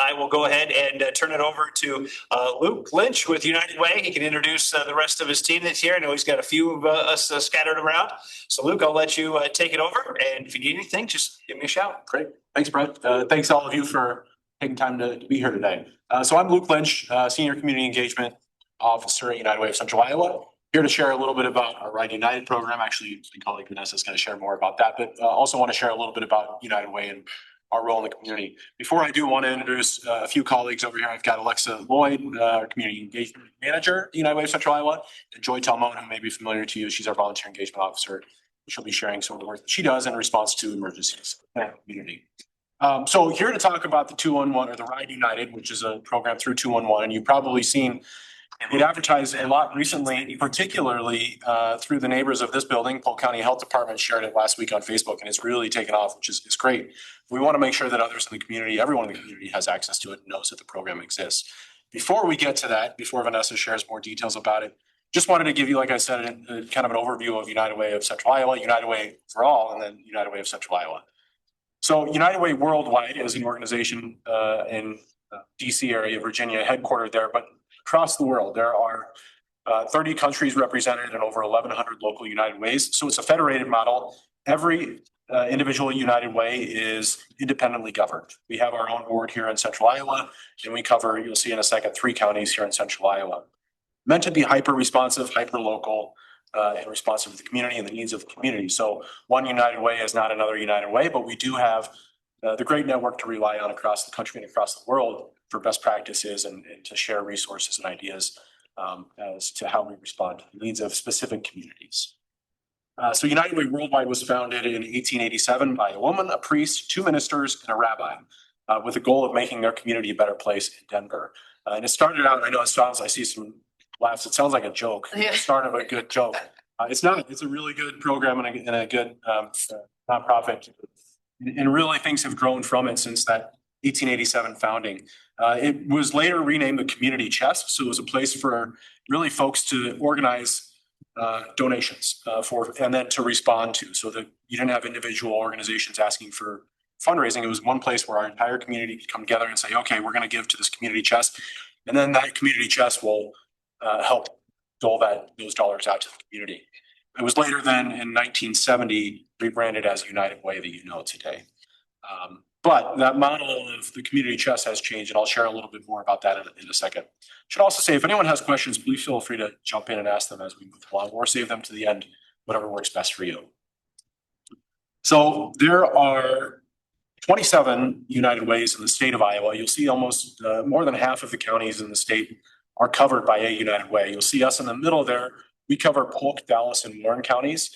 I will go ahead and turn it over to Luke Lynch with United Way. He can introduce the rest of his team that's here. I know he's got a few of us scattered around. So Luke, I'll let you take it over. And if you need anything, just give me a shout. Great. Thanks, Brett. Thanks all of you for taking time to be here today. So I'm Luke Lynch, Senior Community Engagement Officer at United Way of Central Iowa. Here to share a little bit about our Ride United program. Actually, my colleague Vanessa is going to share more about that, but also want to share a little bit about United Way and our role in the community. Before I do want to introduce a few colleagues over here. I've got Alexa Lloyd, our Community Engagement Manager at United Way of Central Iowa, and Joy Talmone, who may be familiar to you. She's our Volunteer Engagement Officer. She'll be sharing some of the work that she does in response to emergencies in our community. So here to talk about the 211 or the Ride United, which is a program through 211, and you've probably seen it advertised a lot recently, particularly through the neighbors of this building. Polk County Health Department shared it last week on Facebook, and it's really taken off, which is great. We want to make sure that others in the community, everyone in the community has access to it and knows that the program exists. Before we get to that, before Vanessa shares more details about it, just wanted to give you, like I said, kind of an overview of United Way of Central Iowa, United Way for all, and then United Way of Central Iowa. So United Way Worldwide is an organization in DC area, Virginia, headquartered there, but across the world, there are 30 countries represented and over 1,100 local United Ways. So it's a federated model. Every individual United Way is independently governed. We have our own board here in Central Iowa, and we cover, you'll see in a second, 3 counties here in Central Iowa. Meant to be hyper responsive, hyper local, and responsive to the community and the needs of the community. So one United Way is not another United Way, but we do have the great network to rely on across the country and across the world for best practices and to share resources and ideas as to how we respond to the needs of specific communities. So United Way Worldwide was founded in 1887 by a woman, a priest, 2 ministers, and a rabbi, with the goal of making their community a better place in Denver. And it started out, I know it sounds, I see some laughs, it sounds like a joke. The start of a good joke. It's not, it's a really good program and a good nonprofit. And really things have grown from it since that 1887 founding. It was later renamed the Community Chest. So it was a place for really folks to organize donations for, and then to respond to, so that you didn't have individual organizations asking for fundraising. It was one place where our entire community could come together and say, okay, we're going to give to this community chest. And then that community chest will help dole those dollars out to the community. It was later then in 1970 rebranded as United Way that you know today. But that model of the community chest has changed, and I'll share a little bit more about that in a second. Should also say, if anyone has questions, please feel free to jump in and ask them as we move along, or save them to the end, whatever works best for you. So there are 27 United Ways in the state of Iowa. You'll see almost more than half of the counties in the state are covered by a United Way. You'll see us in the middle there. We cover Polk, Dallas, and Warren counties.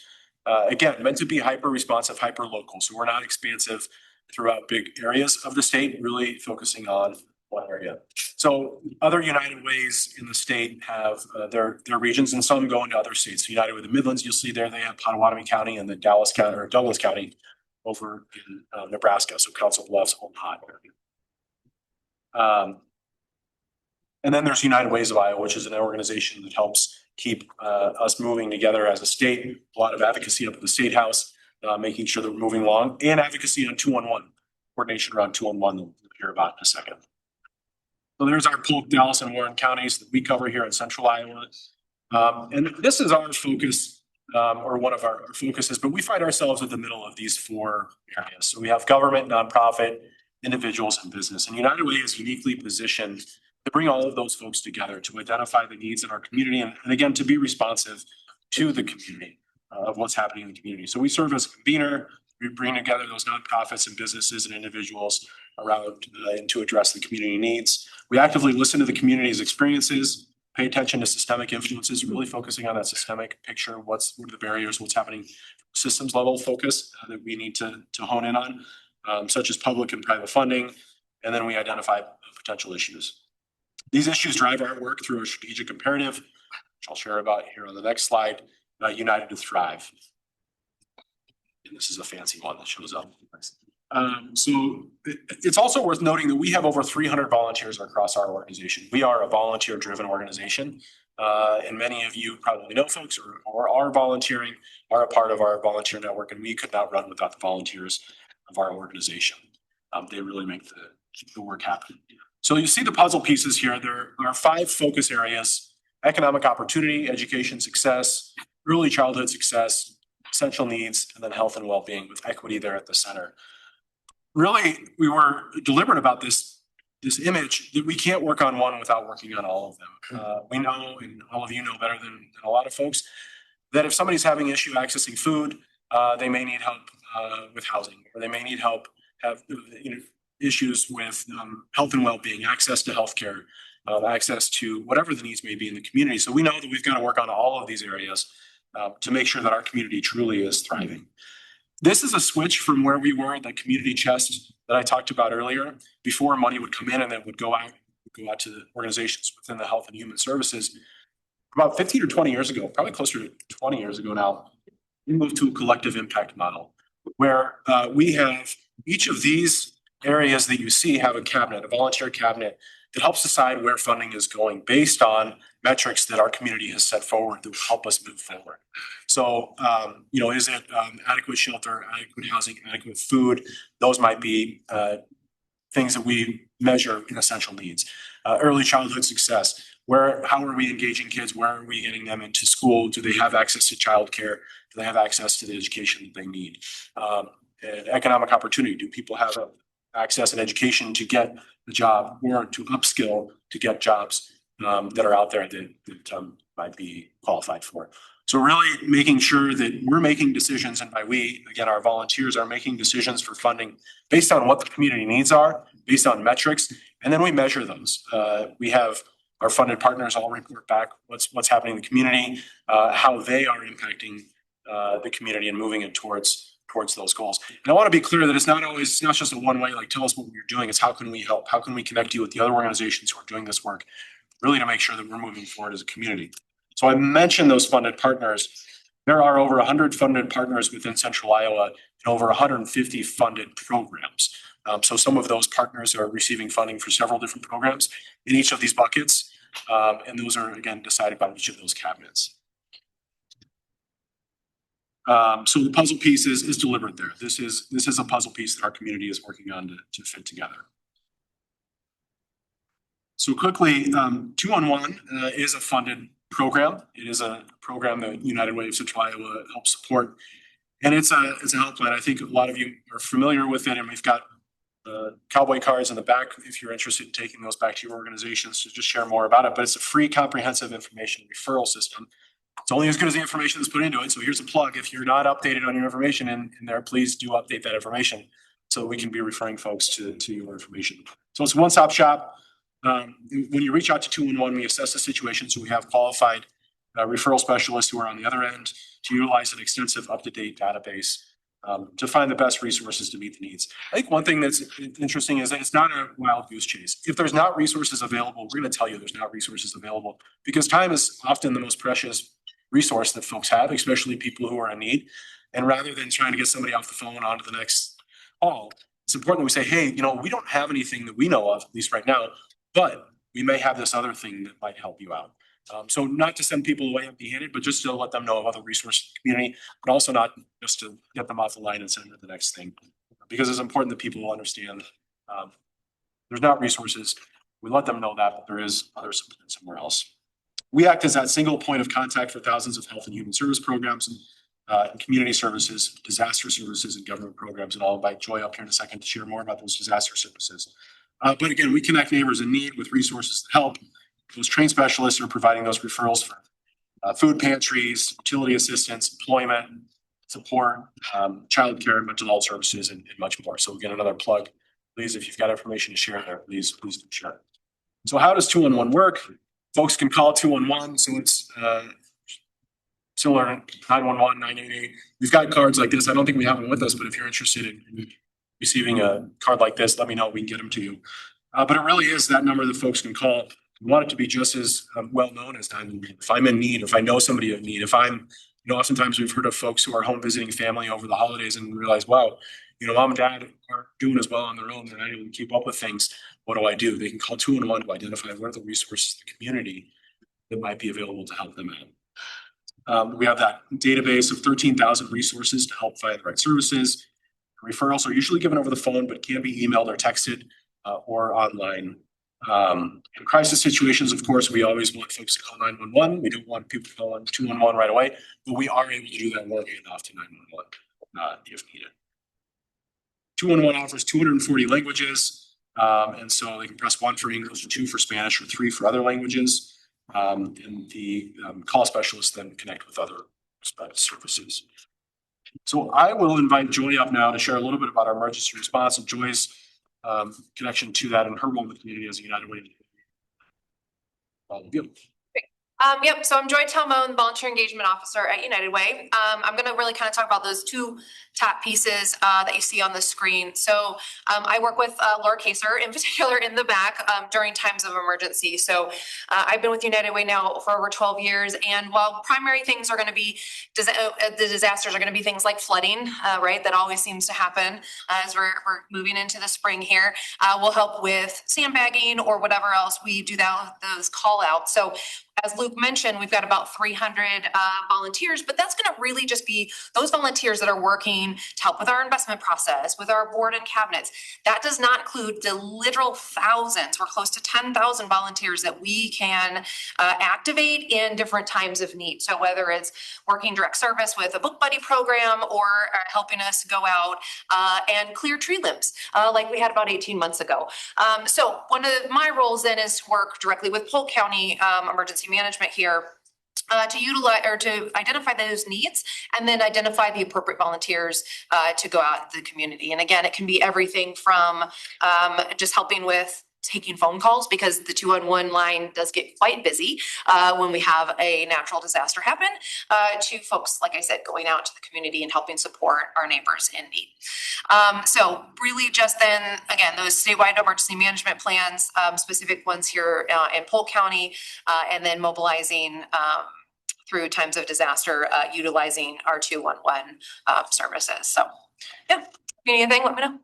Again, meant to be hyper responsive, hyper local. So we're not expansive throughout big areas of the state, really focusing on one area. So other United Ways in the state have their regions, and some go into other states. So United Way of the Midlands, you'll see there, they have Potawatomi County and the Dallas County or Douglas County over in Nebraska. So Council Bluffs, Omaha area. And then there's United Ways of Iowa, which is an organization that helps keep us moving together as a state. A lot of advocacy up at the State House, making sure that we're moving along, and advocacy on 211, coordination around 211 that we'll hear about in a second. So there's our Polk, Dallas, and Warren counties that we cover here in Central Iowa. And this is our focus, or one of our focuses, but we find ourselves at the middle of these 4 areas. So we have government, nonprofit, individuals, and business. And United Way is uniquely positioned to bring all of those folks together, to identify the needs in our community, and again, to be responsive to the community of what's happening in the community. So we serve as a convener. We bring together those nonprofits and businesses and individuals around and to address the community needs. We actively listen to the community's experiences, pay attention to systemic influences, really focusing on that systemic picture. What are the barriers, what's happening, systems level focus that we need to hone in on, such as public and private funding. And then we identify potential issues. These issues drive our work through a strategic imperative, which I'll share about here on the next slide, United to Thrive. And this is a fancy one that shows up. So it's also worth noting that we have over 300 volunteers across our organization. We are a volunteer-driven organization, and many of you probably know folks or are volunteering, are a part of our volunteer network, and we could not run without the volunteers of our organization. They really make keep the work happening. So you see the puzzle pieces here. There are 5 focus areas: economic opportunity, education success, early childhood success, essential needs, and then health and well-being, with equity there at the center. Really, we were deliberate about this image that we can't work on one without working on all of them. We know, and all of you know better than a lot of folks, that if somebody's having issue accessing food, they may need help with housing, or they may need help have issues with health and well-being, access to healthcare, access to whatever the needs may be in the community. So we know that we've got to work on all of these areas to make sure that our community truly is thriving. This is a switch from where we were, the community chest that I talked about earlier. Before, money would come in and then would go out to the organizations within the health and human services. About 15 or 20 years ago, probably closer to 20 years ago now, we moved to a collective impact model where we have each of these areas that you see have a cabinet, a volunteer cabinet that helps decide where funding is going based on metrics that our community has set forward that will help us move forward. So, is it adequate shelter, adequate housing, adequate food? Those might be things that we measure in essential needs. Early childhood success. How are we engaging kids? Where are we getting them into school? Do they have access to childcare? Do they have access to the education that they need? And economic opportunity. Do people have access and education to get a job, or to upskill to get jobs that are out there that might be qualified for? So really making sure that we're making decisions, and by we, again, our volunteers are making decisions for funding based on what the community needs are, based on metrics, and then we measure those. We have our funded partners all report back what's happening in the community, how they are impacting the community and moving it towards those goals. And I want to be clear that it's not just a one way, like tell us what you're doing. It's how can we help? How can we connect you with the other organizations who are doing this work, really to make sure that we're moving forward as a community. So I mentioned those funded partners. There are over 100 funded partners within Central Iowa and over 150 funded programs. So some of those partners are receiving funding for several different programs in each of these buckets. And those are, again, decided by each of those cabinets. So the puzzle piece is deliberate there. This is a puzzle piece that our community is working on to fit together. So quickly, 2-on-1 is a funded program. It is a program that United Way of Central Iowa helps support. And it's a helpline. I think a lot of you are familiar with it, and we've got cowboy cards in the back if you're interested in taking those back to your organizations to just share more about it. But it's a free comprehensive information referral system. It's only as good as the information that's put into it. So here's a plug. If you're not updated on your information in there, please do update that information so we can be referring folks to your information. So it's a one-stop shop. When you reach out to 2-on-1, we assess the situation. So we have qualified referral specialists who are on the other end to utilize an extensive up-to-date database to find the best resources to meet the needs. I think one thing that's interesting is that it's not a wild goose chase. If there's not resources available, we're going to tell you there's not resources available, because time is often the most precious resource that folks have, especially people who are in need. And rather than trying to get somebody off the phone onto the next call, it's important that we say, hey, we don't have anything that we know of, at least right now, but we may have this other thing that might help you out. So not to send people away empty-handed, but just to let them know of other resources in the community, but also not just to get them off the line and send them to the next thing, because it's important that people understand there's not resources. We let them know that, but there is other support somewhere else. We act as that single point of contact for thousands of health and human service programs, and community services, disaster services, and government programs. And I'll invite Joy up here in a second to share more about those disaster services. But again, we connect neighbors in need with resources to help. Those trained specialists are providing those referrals for food pantries, utility assistance, employment, support, childcare, mental health services, and much more. So again, another plug. Please, if you've got information to share there, please do share. So how does 2-on-1 work? Folks can call 2-on-1. So it's similar to 911, 988. We've got cards like this. I don't think we have them with us, but if you're interested in receiving a card like this, let me know. We can get them to you. But it really is that number that folks can call. We want it to be just as well known as 911. If I'm in need, if I know somebody in need, if I'm, oftentimes we've heard of folks who are home visiting family over the holidays and realize, wow, mom and dad aren't doing as well on their own. They're not able to keep up with things. What do I do? They can call 2-on-1 to identify what are the resources in the community that might be available to help them out. We have that database of 13,000 resources to help find the right services. Referrals are usually given over the phone, but can be emailed or texted. or online. In crisis situations, of course, we always want folks to call 911. We don't want people to call on 211 right away, but we are able to do that work handoff to 911 if needed. 211 offers 240 languages, and so they can press 1 for English, 2 for Spanish, or 3 for other languages. And the call specialists then connect with other services. So I will invite Joy up now to share a little bit about our emergency response and Joy's connection to that and her role in the community as a United Way. Yep. So I'm Joy Talmone, Volunteer Engagement Officer at United Way. I'm going to really kind of talk about those 2 top pieces that you see on the screen. So I work with Laura Kaser in particular in the back during times of emergency. So I've been with United Way now for over 12 years. And while primary things are going to be, the disasters are going to be things like flooding, right? That always seems to happen as we're moving into the spring here. We'll help with sandbagging or whatever else we do those call outs. So as Luke mentioned, we've got about 300 volunteers, but that's going to really just be those volunteers that are working to help with our investment process, with our board and cabinets. That does not include the literal thousands. We're close to 10,000 volunteers that we can activate in different times of need. So whether it's working direct service with a book buddy program or helping us go out and clear tree limbs like we had about 18 months ago. So one of my roles then is to work directly with Polk County Emergency Management here to utilize or to identify those needs and then identify the appropriate volunteers to go out into the community. And again, it can be everything from just helping with taking phone calls because the 211 line does get quite busy when we have a natural disaster happen to folks, like I said, going out to the community and helping support our neighbors in need. So really just then, again, those statewide emergency management plans, specific ones here in Polk County, and then mobilizing through times of disaster, utilizing our 211 services. So yeah, anything, let me know.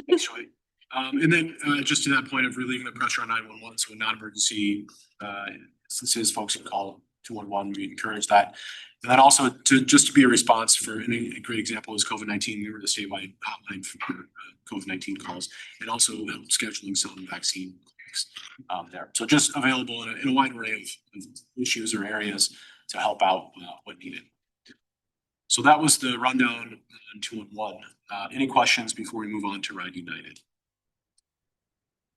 Thanks, Joy. And then just to that point of relieving the pressure on 911, so in non-emergency instances, folks can call 211. We encourage that. And then also to be a response for a great example is COVID-19. We were the statewide hotline for COVID-19 calls and also scheduling some vaccine clinics there. So just available in a wide array of issues or areas to help out when needed. So that was the rundown on 211. Any questions before we move on to Ride United?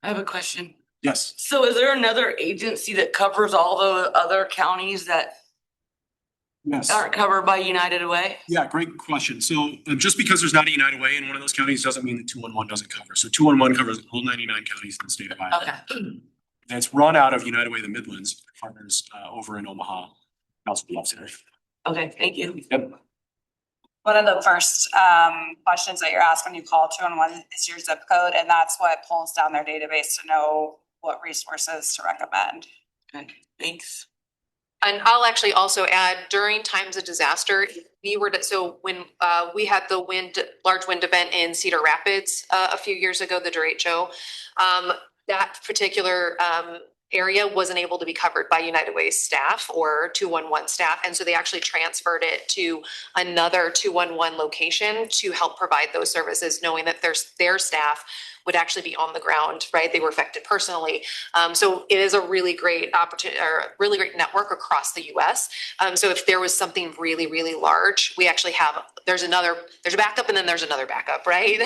I have a question. Yes. So is there another agency that covers all the other counties that Yes. aren't covered by United Way? Yeah, great question. So just because there's not a United Way in one of those counties doesn't mean that 211 doesn't cover. So 211 covers all 99 counties in the state of Iowa. Okay. And it's run out of United Way the Midlands, partners over in Omaha. Also be upstairs. Okay, thank you. Yep. One of the first questions that you're asked when you call 211 is your zip code, and that's what pulls down their database to know what resources to recommend. Okay, thanks. And I'll actually also add during times of disaster, so when we had the large wind event in Cedar Rapids a few years ago, the derecho, that particular area wasn't able to be covered by United Way staff or 211 staff. And so they actually transferred it to another 211 location to help provide those services, knowing that their staff would actually be on the ground, right? They were affected personally. So it is a really great opportunity or really great network across the US. So if there was something really, really large, we actually have, there's a backup and then there's another backup, right?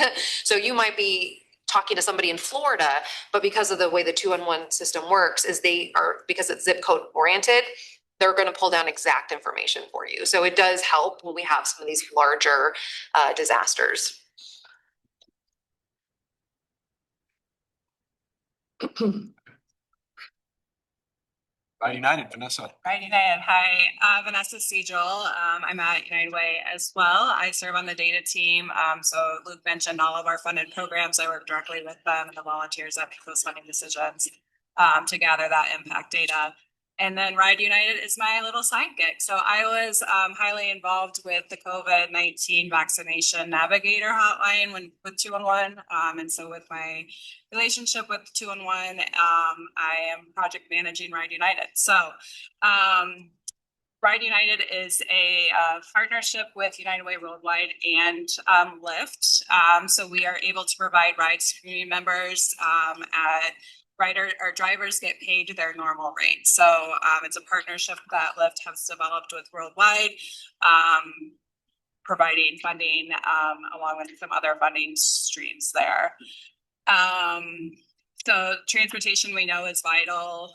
So you might be talking to somebody in Florida, but because of the way the 211 system works is because it's zip code oriented, they're going to pull down exact information for you. So it does help when we have some of these larger disasters. Ride United, Vanessa. Ride United. Hi, Vanessa Siegel. I'm at United Way as well. I serve on the data team. So Luke mentioned all of our funded programs. I work directly with them and the volunteers that make those funding decisions to gather that impact data. And then Ride United is my little sidekick. So I was highly involved with the COVID-19 vaccination navigator hotline with 211. And so with my relationship with 211, I am project managing Ride United. So Ride United is a partnership with United Way Worldwide and Lyft. So we are able to provide rides to community members at drivers get paid their normal rate. So it's a partnership that Lyft has developed with Worldwide, providing funding along with some other funding streams there. So transportation we know is vital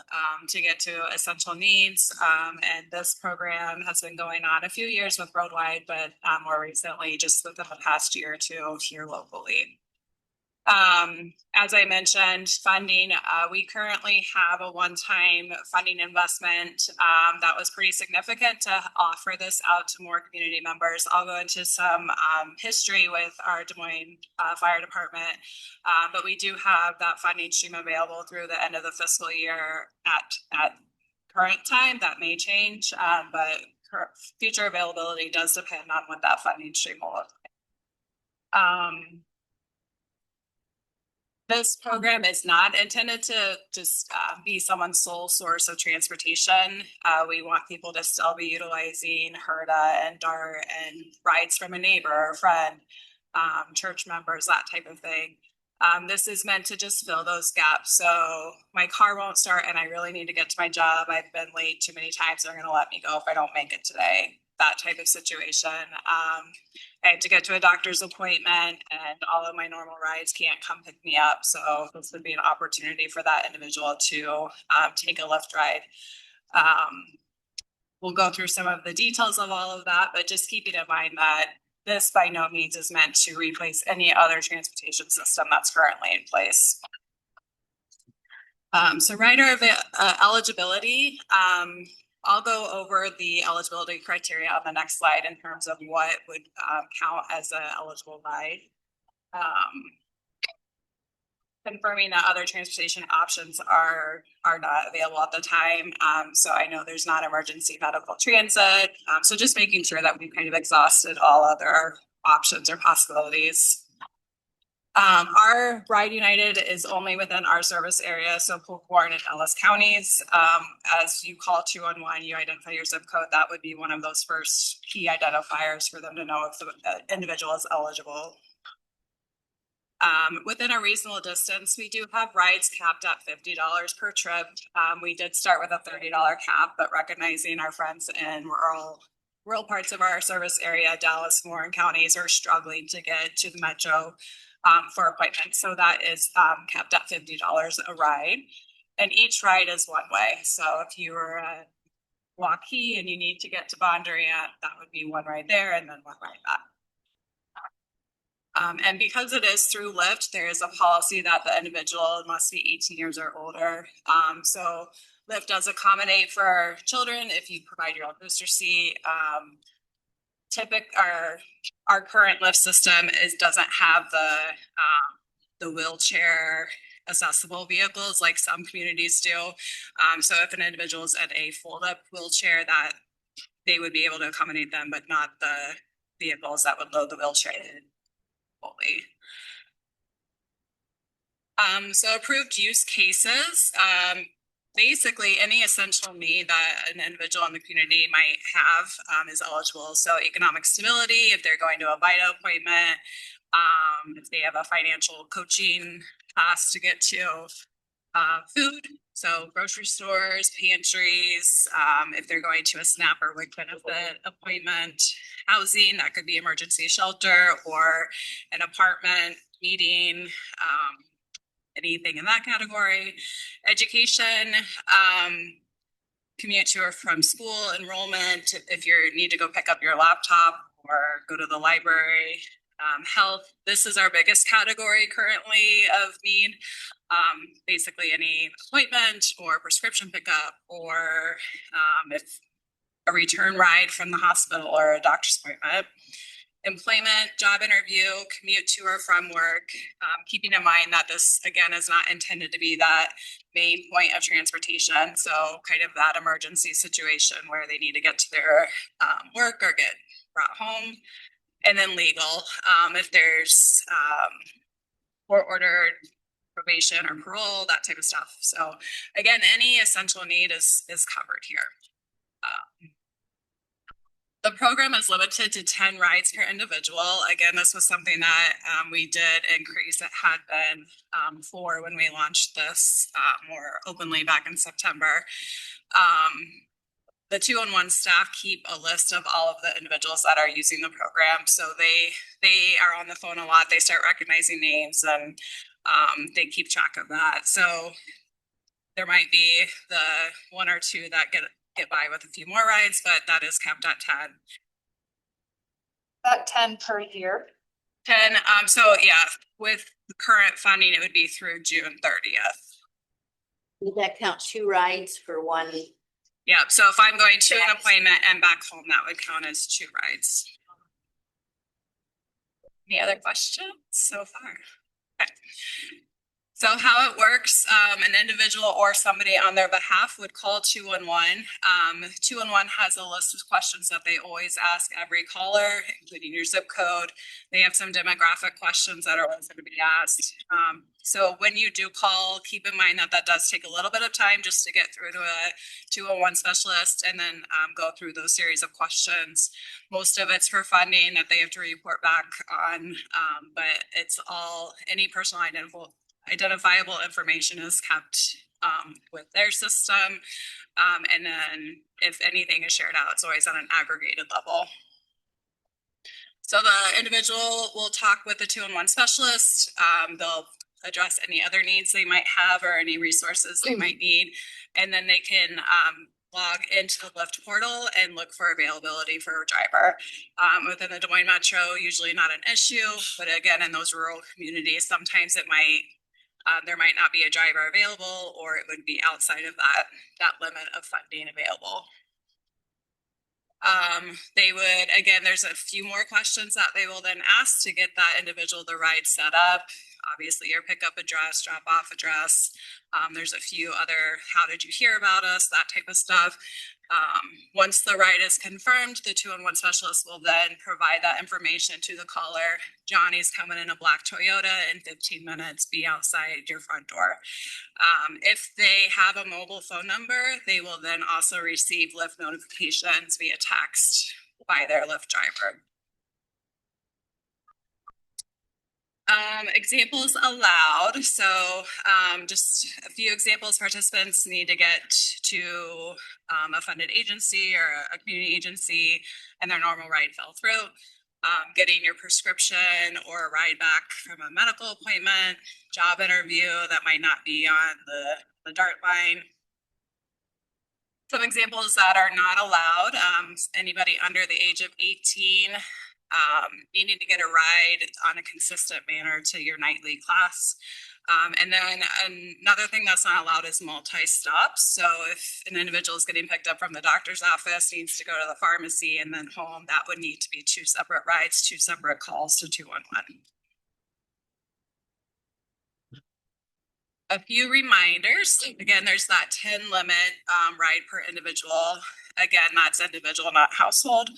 to get to essential needs. And this program has been going on a few years with Worldwide, but more recently, just within the past year or two here locally. As I mentioned, funding, we currently have a one-time funding investment that was pretty significant to offer this out to more community members. I'll go into some history with our Des Moines Fire Department, but we do have that funding stream available through the end of the fiscal year at current time. That may change, but future availability does depend on what that funding stream will look like. This program is not intended to just be someone's sole source of transportation. We want people to still be utilizing HERDA and DART and rides from a neighbor or friend, church members, that type of thing. This is meant to just fill those gaps. So my car won't start and I really need to get to my job. I've been late too many times. They're going to let me go if I don't make it today. That type of situation. I have to get to a doctor's appointment and all of my normal rides can't come pick me up. So this would be an opportunity for that individual to take a Lyft ride. We'll go through some of the details of all of that, but just keeping in mind that this by no means is meant to replace any other transportation system that's currently in place. So rider eligibility. I'll go over the eligibility criteria on the next slide in terms of what would count as an eligible ride. Confirming that other transportation options are not available at the time. So I know there's not emergency medical transit. So just making sure that we've kind of exhausted all other options or possibilities. Our Ride United is only within our service area, so Polk, Warren, and Ellis counties. As you call 211, you identify your zip code. That would be one of those first key identifiers for them to know if the individual is eligible. Within a reasonable distance, we do have rides capped at $50 per trip. We did start with a $30 cap, but recognizing our friends in rural parts of our service area, Dallas, Warren counties, are struggling to get to the metro for appointments. So that is capped at $50 a ride. And each ride is one way. So if you were at Waukee and you need to get to Bondurant, that would be one ride there and then one ride back. And because it is through Lyft, there is a policy that the individual must be 18 years or older. So Lyft does accommodate for children if you provide your own booster seat. Our current Lyft system doesn't have the wheelchair accessible vehicles like some communities do. So if an individual is in a fold-up wheelchair, that they would be able to accommodate them, but not the vehicles that would load the wheelchair in fully. So approved use cases. Basically, any essential need that an individual in the community might have is eligible. So economic stability, if they're going to a VITA appointment, if they have a financial coaching class to get to, food, so grocery stores, pantries, if they're going to a SNAP or WIC benefit appointment, housing, that could be emergency shelter or an apartment, meeting, anything in that category. Education, commute to or from school, enrollment, if you need to go pick up your laptop or go to the library. Health, this is our biggest category currently of need. Basically any appointment or prescription pickup or if a return ride from the hospital or a doctor's appointment. Employment, job interview, commute to or from work, keeping in mind that this, again, is not intended to be that main point of transportation. So kind of that emergency situation where they need to get to their work or get brought home. And then legal, if there's court-ordered probation or parole, that type of stuff. So again, any essential need is covered here. The program is limited to 10 rides per individual. Again, this was something that we did increase. It had been for when we launched this more openly back in September. The 211 staff keep a list of all of the individuals that are using the program. So they are on the phone a lot. They start recognizing names and they keep track of that. So there might be the one or two that get by with a few more rides, but that is capped at 10. About 10 per year. 10, so yeah, with the current funding, it would be through June 30th. Would that count 2 rides for one? Yeah, so if I'm going to an appointment and back home, that would count as 2 rides. Any other questions so far? Okay. So how it works, an individual or somebody on their behalf would call 211. 211 has a list of questions that they always ask every caller, including your zip code. They have some demographic questions that are always going to be asked. So when you do call, keep in mind that that does take a little bit of time just to get through to a 211 specialist and then go through those series of questions. Most of it's for funding that they have to report back on, but it's all any personal identifiable information is kept with their system. And then if anything is shared out, it's always on an aggregated level. So the individual will talk with the 211 specialist. They'll address any other needs they might have or any resources they might need. And then they can log into the Lyft portal and look for availability for a driver. Within the Des Moines Metro, usually not an issue, but again, in those rural communities, sometimes it might there might not be a driver available, or it would be outside of that limit of funding available. They would, again, there's a few more questions that they will then ask to get that individual the ride set up. Obviously your pickup address, drop off address. There's a few other, how did you hear about us? That type of stuff. Once the ride is confirmed, the 211 specialist will then provide that information to the caller. Johnny's coming in a black Toyota in 15 minutes, be outside your front door. If they have a mobile phone number, they will then also receive Lyft notifications via text by their Lyft driver. Examples allowed. So just a few examples. Participants need to get to a funded agency or a community agency and their normal ride fell through. Getting your prescription or a ride back from a medical appointment, job interview that might not be on the DART line. Some examples that are not allowed, anybody under the age of 18 needing to get a ride on a consistent manner to your nightly class. And then another thing that's not allowed is multi-stops. So if an individual is getting picked up from the doctor's office, needs to go to the pharmacy and then home, that would need to be 2 separate rides, 2 separate calls to 211. A few reminders. Again, there's that 10 limit ride per individual. Again, that's individual, not household.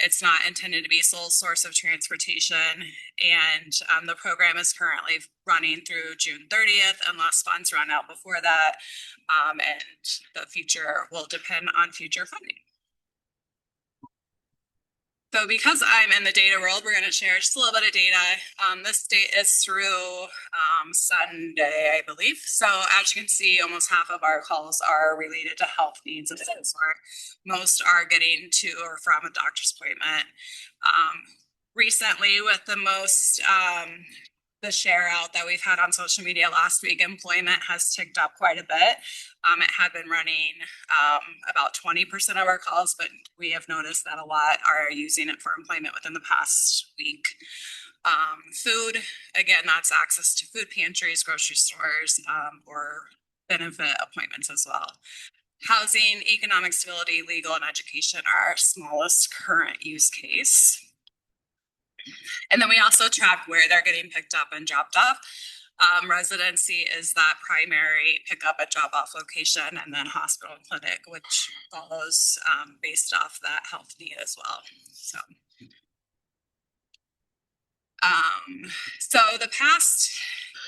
It's not intended to be sole source of transportation, and the program is currently running through June 30th unless funds run out before that, and the future will depend on future funding. So because I'm in the data world, we're going to share just a little bit of data. This date is through Sunday, I believe. So as you can see, almost half of our calls are related to health needs of some sort. Most are getting to or from a doctor's appointment. Recently, with the most the share out that we've had on social media last week, employment has ticked up quite a bit. It had been running about 20% of our calls, but we have noticed that a lot are using it for employment within the past week. Food, again, that's access to food pantries, grocery stores, or benefit appointments as well. Housing, economic stability, legal, and education are our smallest current use case. And then we also track where they're getting picked up and dropped off. Residency is that primary pickup and drop off location, and then hospital and clinic, which follows based off that health need as well. So the past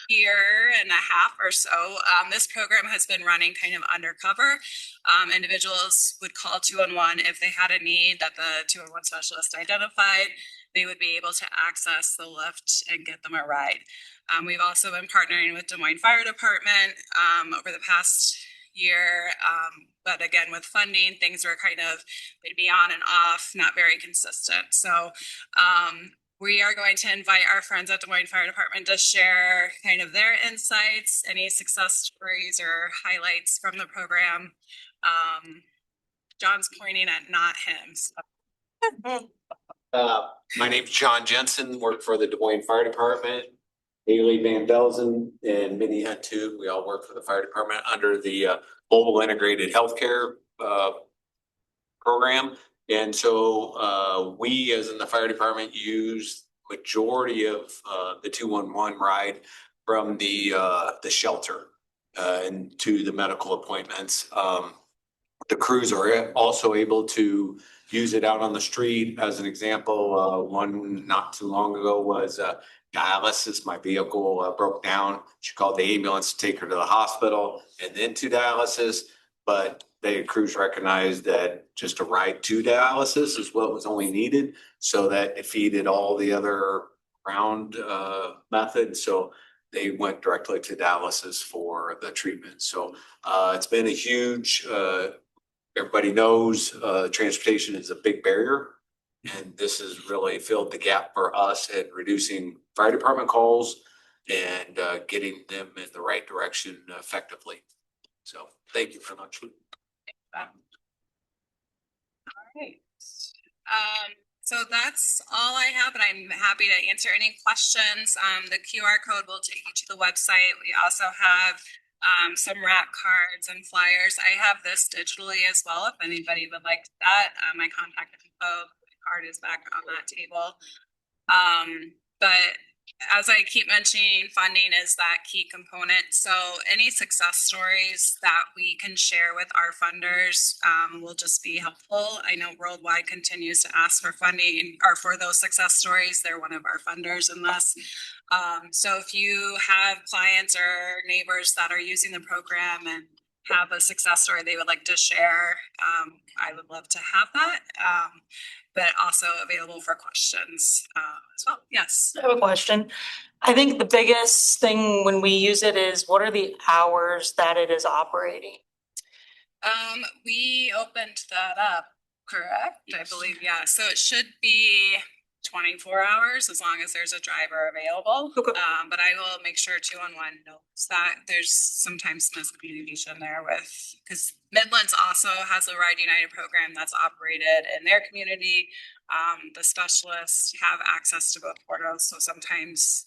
year and a half or so, this program has been running kind of undercover. Individuals would call 211 if they had a need that the 211 specialist identified. They would be able to access the Lyft and get them a ride. We've also been partnering with Des Moines Fire Department over the past year. But again, with funding, things were kind of, they'd be on and off, not very consistent. So we are going to invite our friends at Des Moines Fire Department to share kind of their insights, any success stories or highlights from the program. John's pointing at not him. So. My name's John Jensen, work for the Des Moines Fire Department. Haley Van Belzen and Minnie Hunt too. We all work for the fire department under the mobile integrated healthcare program. And so we, as in the fire department, use majority of the 211 ride from the shelter and to the medical appointments. The crews are also able to use it out on the street. As an example, one not too long ago was dialysis. My vehicle broke down. She called the ambulance to take her to the hospital and then to dialysis. But the crews recognized that just a ride to dialysis is what was only needed, so that defeated all the other round methods. So they went directly to dialysis for the treatment. So it's been a huge, everybody knows transportation is a big barrier. And this has really filled the gap for us at reducing fire department calls and getting them in the right direction effectively. So thank you very much. All right. So that's all I have, and I'm happy to answer any questions. The QR code will take you to the website. We also have some wrap cards and flyers. I have this digitally as well, if anybody would like that. My contact info card is back on that table. But as I keep mentioning, funding is that key component. So any success stories that we can share with our funders will just be helpful. I know Worldwide continues to ask for funding or for those success stories. They're one of our funders in this. So if you have clients or neighbors that are using the program and have a success story they would like to share, I would love to have that. But also available for questions as well. Yes. I have a question. I think the biggest thing when we use it is what are the hours that it is operating? We opened that up, correct? I believe, yeah. So it should be 24 hours as long as there's a driver available. Okay. But I will make sure 211 knows that there's sometimes miscommunication there with, because Midlands also has a Ride United program that's operated in their community. The specialists have access to both portals. So sometimes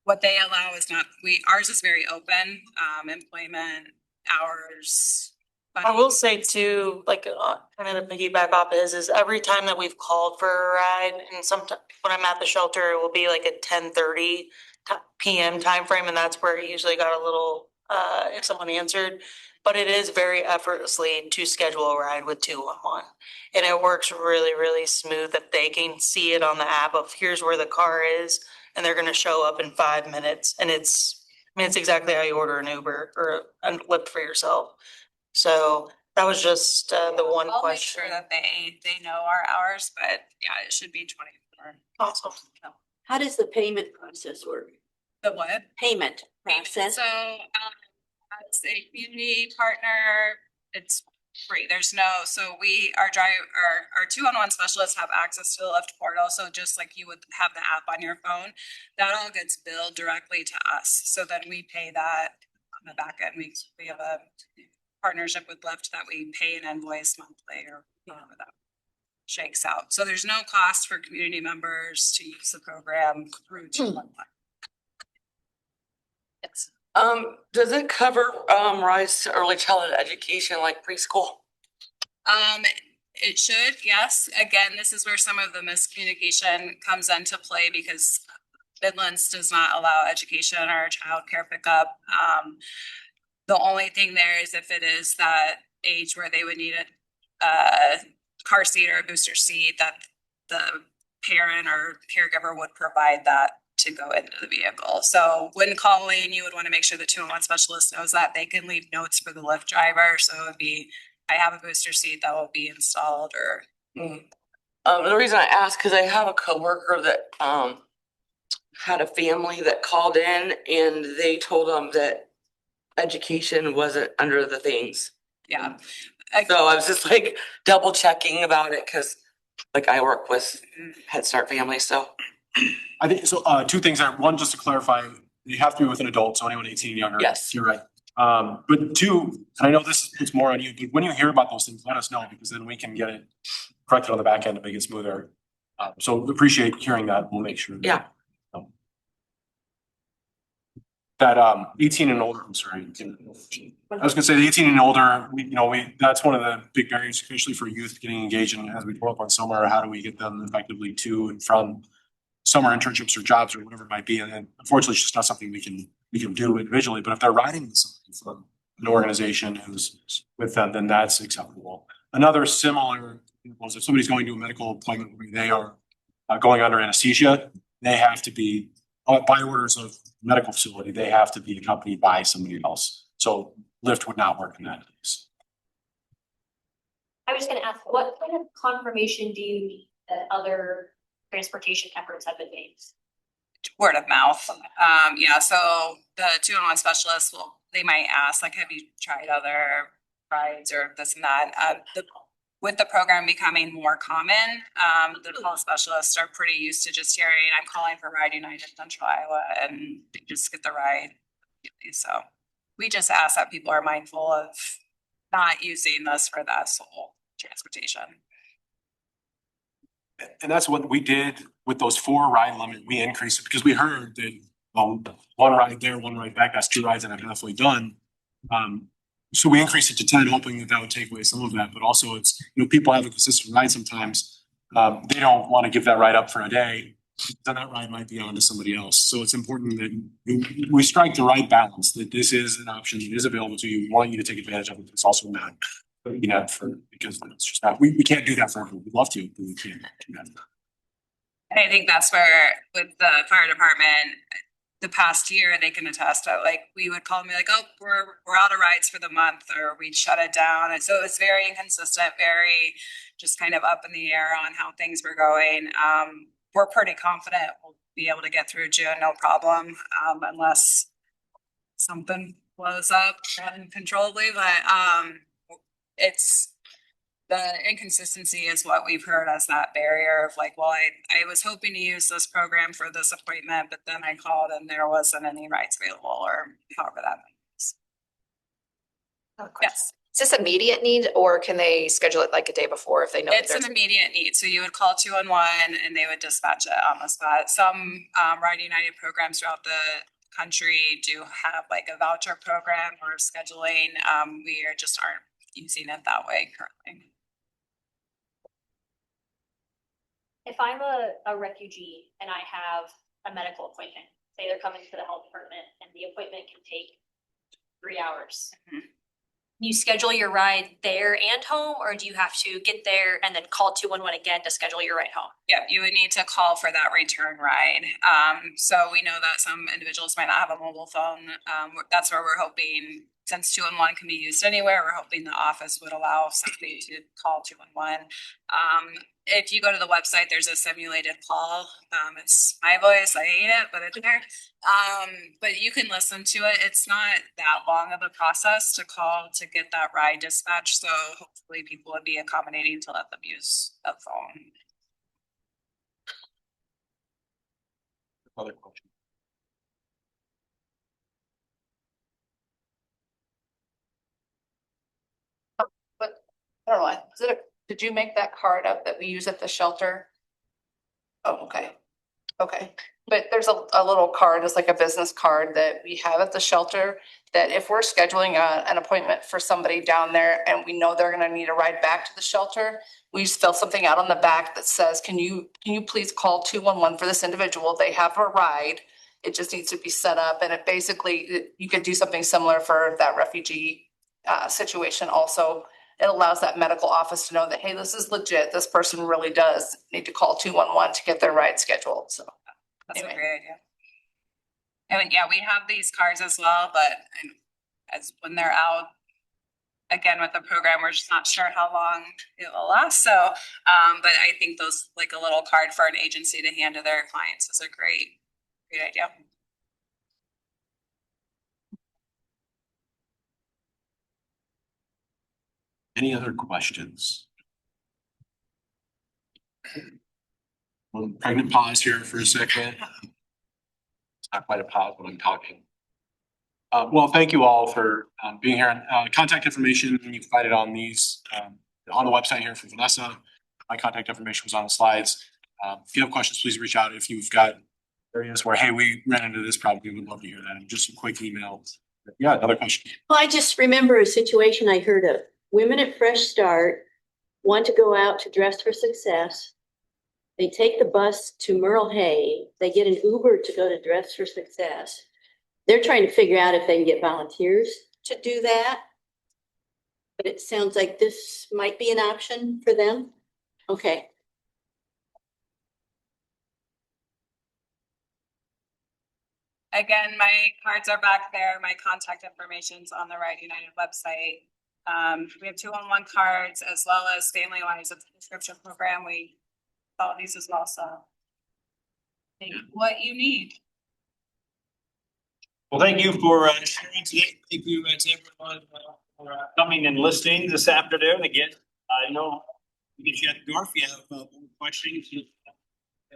what they allow is not, ours is very open, employment hours. I will say too, like, kind of to piggyback off is every time that we've called for a ride, and sometimes when I'm at the shelter, it will be like a 10:30 PM timeframe, and that's where it usually got a little, if someone answered. But it is very effortlessly to schedule a ride with 211. And it works really, really smooth that they can see it on the app of here's where the car is, and they're gonna show up in 5 minutes. And it's exactly how you order an Uber or a Lyft for yourself. So that was just the one I'll make question. sure that they know our hours, but yeah, it should be 24. Awesome. How does the payment process work? The what? Payment process? So as a community partner, it's free. There's no, so our 211 specialists have access to the Lyft portal. So just like you would have the app on your phone, that all gets billed directly to us. So then we pay that on the back end. We have a partnership with Lyft that we pay an invoice monthly or however that shakes out. So there's no cost for community members to use the program through 211. Yes. Does it cover rise to early childhood education like preschool? It should, yes. Again, this is where some of the miscommunication comes into play because Midlands does not allow education or childcare pickup. The only thing there is if it is that age where they would need a car seat or a booster seat, that the parent or caregiver would provide that to go into the vehicle. So when calling, you would want to make sure the 211 specialist knows that they can leave notes for the Lyft driver. So it would be, I have a booster seat that will be installed or. The reason I ask, cause I have a coworker that, had a family that called in and they told them that education wasn't under the things. Yeah. So I was just like double checking about it, cause like I work with Head Start families, so. I think, so, two things there. One, just to clarify, you have to be with an adult, so anyone 18 and younger. Yes. You're right. But two, and I know it's more on you, but when you hear about those things, let us know, because then we can get it corrected on the back end to make it smoother. So appreciate hearing that. We'll make sure. Yeah. That 18 and older, I'm sorry. I was gonna say the 18 and older, that's one of the big barriers, especially for youth getting engaged in as we grow up on summer. How do we get them effectively to and from summer internships or jobs or whatever it might be? And then unfortunately, it's just not something we can do individually. But if they're riding with something from an organization who's with them, then that's acceptable. Another similar was if somebody's going to a medical appointment where they are going under anesthesia, they have to be by orders of medical facility, they have to be accompanied by somebody else. So Lyft would not work in that case. I was gonna ask, what kind of confirmation do you need that other transportation efforts have been made? Word of mouth. Yeah, so the 211 specialists they might ask, like, have you tried other rides or this and that? With the program becoming more common, the call specialists are pretty used to just hearing, I'm calling for Ride United Central Iowa, and they just get the ride. So we just ask that people are mindful of not using this for that sole transportation. And that's what we did with those 4 ride limit. We increased it because we heard that, one ride there, 1 ride back, that's 2 rides and I'm halfway done. So we increased it to 10, hoping that would take away some of that, but also it's, people have a consistent ride sometimes. They don't want to give that ride up for a day, then that ride might be on to somebody else. So it's important that we strike the right balance, that this is an option that is available to you. We want you to take advantage of it, but it's also not, because it's just not, we can't do that for everyone. We'd love to, but we can't do that. And I think that's where with the fire department, the past year, they can attest that, like, we would call me like, oh, we're out of rides for the month, or we'd shut it down. And so it's very inconsistent, very just kind of up in the air on how things were going. We're pretty confident we'll be able to get through June, no problem, unless something blows up uncontrollably. But it's the inconsistency is what we've heard as that barrier of like, well, I was hoping to use this program for this appointment, but then I called and there wasn't any rides available, or however that means. Yes. Is this immediate need, or can they schedule it like a day before if they know? It's an immediate need. So you would call 211 and they would dispatch it on the spot. Some Ride United programs throughout the country do have like a voucher program or scheduling. We just aren't using it that way currently. If I'm a refugee and I have a medical appointment, say they're coming to the health department and the appointment can take 3 hours. Mm-hmm. You schedule your ride there and home, or do you have to get there and then call 211 again to schedule your ride home? Yeah, you would need to call for that return ride. So we know that some individuals might not have a mobile phone. That's where we're hoping, since 211 can be used anywhere, we're hoping the office would allow somebody to call 211. If you go to the website, there's a simulated call. It's my voice, I hate it, but it's there. But you can listen to it. It's not that long of a process to call to get that ride dispatched. So hopefully people would be accommodating to let them use a phone. Other question. But I don't know, did you make that card up that we use at the shelter? Oh, okay. Okay, but there's a little card, it's like a business card that we have at the shelter, that if we're scheduling an appointment for somebody down there and we know they're gonna need a ride back to the shelter, we just fill something out on the back that says, can you please call 211 for this individual? They have a ride. It just needs to be set up, and it basically, you could do something similar for that refugee situation also. It allows that medical office to know that, hey, this is legit. This person really does need to call 211 to get their ride scheduled. So That's a Anyway. great idea. And yeah, we have these cards as well, but as when they're out, again, with the program, we're just not sure how long it will last. So, but I think those, like a little card for an agency to hand to their clients is a great idea. Any other questions? Well, pregnant pause here for a second. It's not quite a pause when I'm talking. Well, thank you all for being here. Contact information you can find it on these on the website here for Vanessa. My contact information was on the slides. If you have questions, please reach out. If you've got areas where, hey, we ran into this problem, we would love to hear that. And just a quick email. Yeah, another question. Well, I just remember a situation I heard of. Women at Fresh Start want to go out to Dress for Success. They take the bus to Merle Hay. They get an Uber to go to Dress for Success. They're trying to figure out if they can get volunteers to do that. But it sounds like this might be an option for them. Okay. Again, my cards are back there. My contact information's on the Ride United website. We have 2-on-1 cards as well as Family Wise, a prescription program. We follow these as well, so take what you need. Well, thank you for sharing today. Thank you to everyone for coming and listening this afternoon. Again, I know we get you at the door if you have questions.